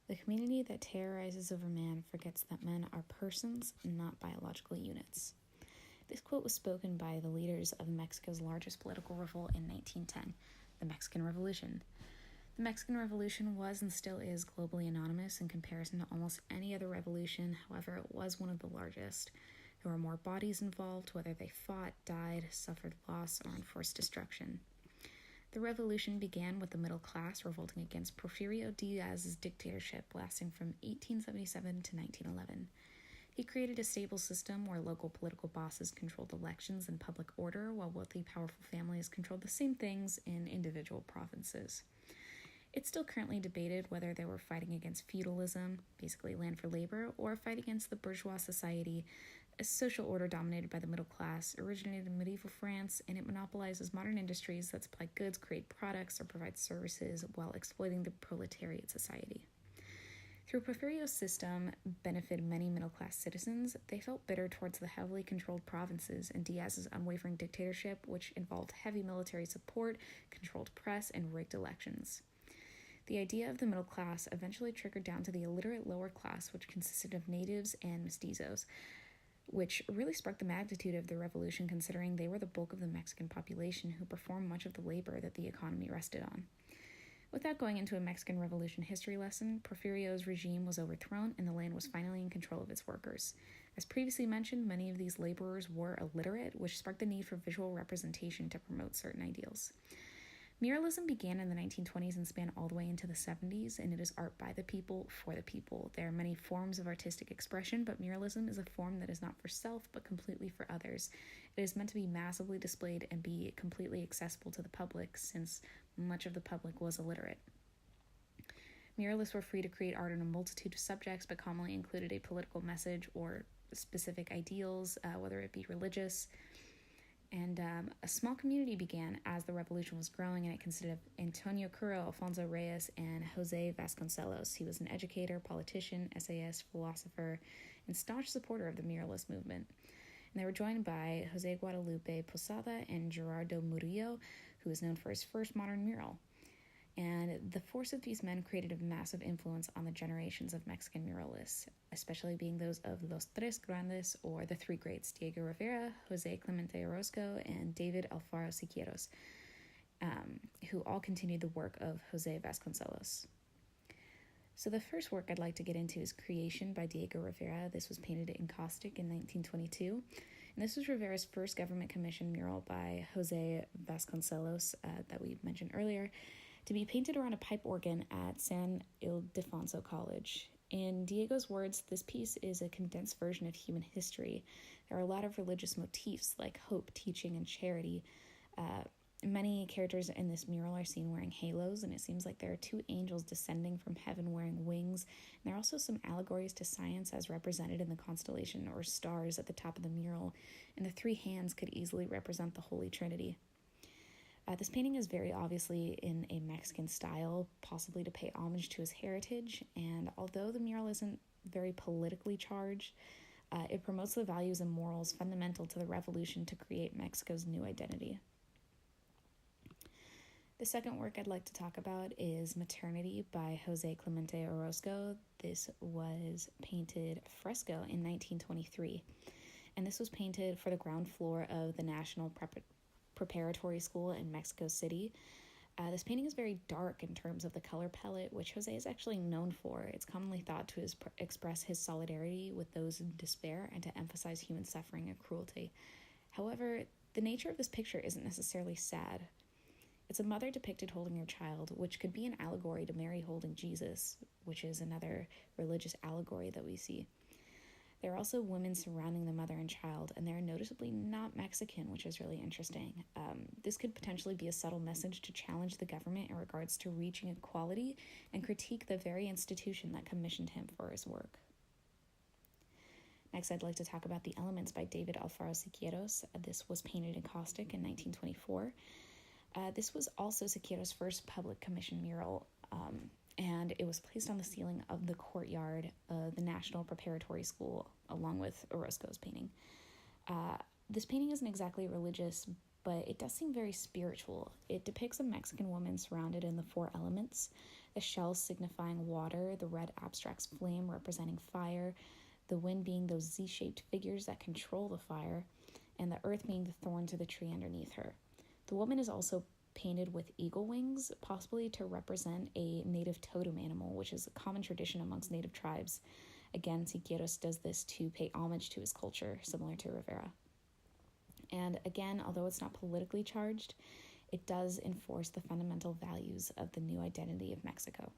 The community that terrorizes over man forgets that men are persons, not biological units. This quote was spoken by the leaders of Mexico's largest political revolt in 1910, the Mexican Revolution. The Mexican Revolution was and still is globally anonymous in comparison to almost any other revolution. However, it was one of the largest. There were more bodies involved, whether they fought, died, suffered loss, or enforced destruction. The revolution began with the middle class revolting against Porfirio Diaz's dictatorship lasting from 1877 to 1911. He created a stable system where local political bosses controlled elections and public order, while wealthy, powerful families controlled the same things in individual provinces. It's still currently debated whether they were fighting against feudalism, basically land for labor, or fight against the bourgeois society, a social order dominated by the middle class, originated in medieval France, and it monopolizes modern industries that supply goods, create products, or provide services while exploiting the proletariat society. Through Porfirio's system benefited many middle-class citizens, they felt bitter towards the heavily controlled provinces and Diaz's unwavering dictatorship, which involved heavy military support, controlled press, and rigged elections. The idea of the middle class eventually trickled down to the illiterate lower class, which consisted of natives and mestizos, which really sparked the magnitude of the revolution considering they were the bulk of the Mexican population who performed much of the labor that the economy rested on. Without going into a Mexican Revolution history lesson, Porfirio's regime was overthrown and the land was finally in control of its workers. As previously mentioned, many of these laborers were illiterate, which sparked the need for visual representation to promote certain ideals. Muralism began in the 1920s and spanned all the way into the 70s, and it is art by the people, for the people. There are many forms of artistic expression, but muralism is a form that is not for self, but completely for others. It is meant to be massively displayed and be completely accessible to the public, since much of the public was illiterate. Muralists were free to create art on a multitude of subjects, but commonly included a political message or specific ideals, whether it be religious. And a small community began as the revolution was growing, and it consisted of Antonio Curro, Alfonso Reyes, and Jose Vasconcelos. He was an educator, politician, essayist, philosopher, and staunch supporter of the muralist movement. And they were joined by Jose Guadalupe Posada and Gerardo Murillo, who is known for his first modern mural. And the force of these men created a massive influence on the generations of Mexican muralists, especially being those of Los Tres Grandes, or the Three Greats, Diego Rivera, Jose Clemente Orozco, and David Alfaro Siqueiros, who all continued the work of Jose Vasconcelos. So the first work I'd like to get into is Creation by Diego Rivera. This was painted in caustic in 1922. And this was Rivera's first government commissioned mural by Jose Vasconcelos that we mentioned earlier, to be painted around a pipe organ at San Ildefonso College. In Diego's words, this piece is a condensed version of human history. There are a lot of religious motifs like hope, teaching, and charity. Many characters in this mural are seen wearing halos, and it seems like there are two angels descending from heaven wearing wings. And there are also some allegories to science as represented in the constellation or stars at the top of the mural, and the three hands could easily represent the Holy Trinity. This painting is very obviously in a Mexican style, possibly to pay homage to his heritage, and although the mural isn't very politically charged, it promotes the values and morals fundamental to the revolution to create Mexico's new identity. The second work I'd like to talk about is Maternity by Jose Clemente Orozco. This was painted fresco in 1923, and this was painted for the ground floor of the National Preparatory School in Mexico City. This painting is very dark in terms of the color palette, which Jose is actually known for. It's commonly thought to express his solidarity with those in despair and to emphasize human suffering and cruelty. However, the nature of this picture isn't necessarily sad. It's a mother depicted holding her child, which could be an allegory to Mary holding Jesus, which is another religious allegory that we see. There are also women surrounding the mother and child, and they're noticeably not Mexican, which is really interesting. This could potentially be a subtle message to challenge the government in regards to reaching equality and critique the very institution that commissioned him for his work. Next, I'd like to talk about The Elements by David Alfaro Siqueiros. This was painted in caustic in 1924. This was also Siqueiros' first public commission mural, and it was placed on the ceiling of the courtyard of the National Preparatory School, along with Orozco's painting. This painting isn't exactly religious, but it does seem very spiritual. It depicts a Mexican woman surrounded in the four elements. the shell signifying water, the red abstracts flame representing fire, the wind being those Z-shaped figures that control the fire, and the earth being the thorns of the tree underneath her. The woman is also painted with eagle wings, possibly to represent a native totem animal, which is a common tradition amongst native tribes. Again, Siqueiros does this to pay homage to his culture, similar to Rivera. And again, although it's not politically charged, it does enforce the fundamental values of the new identity of Mexico.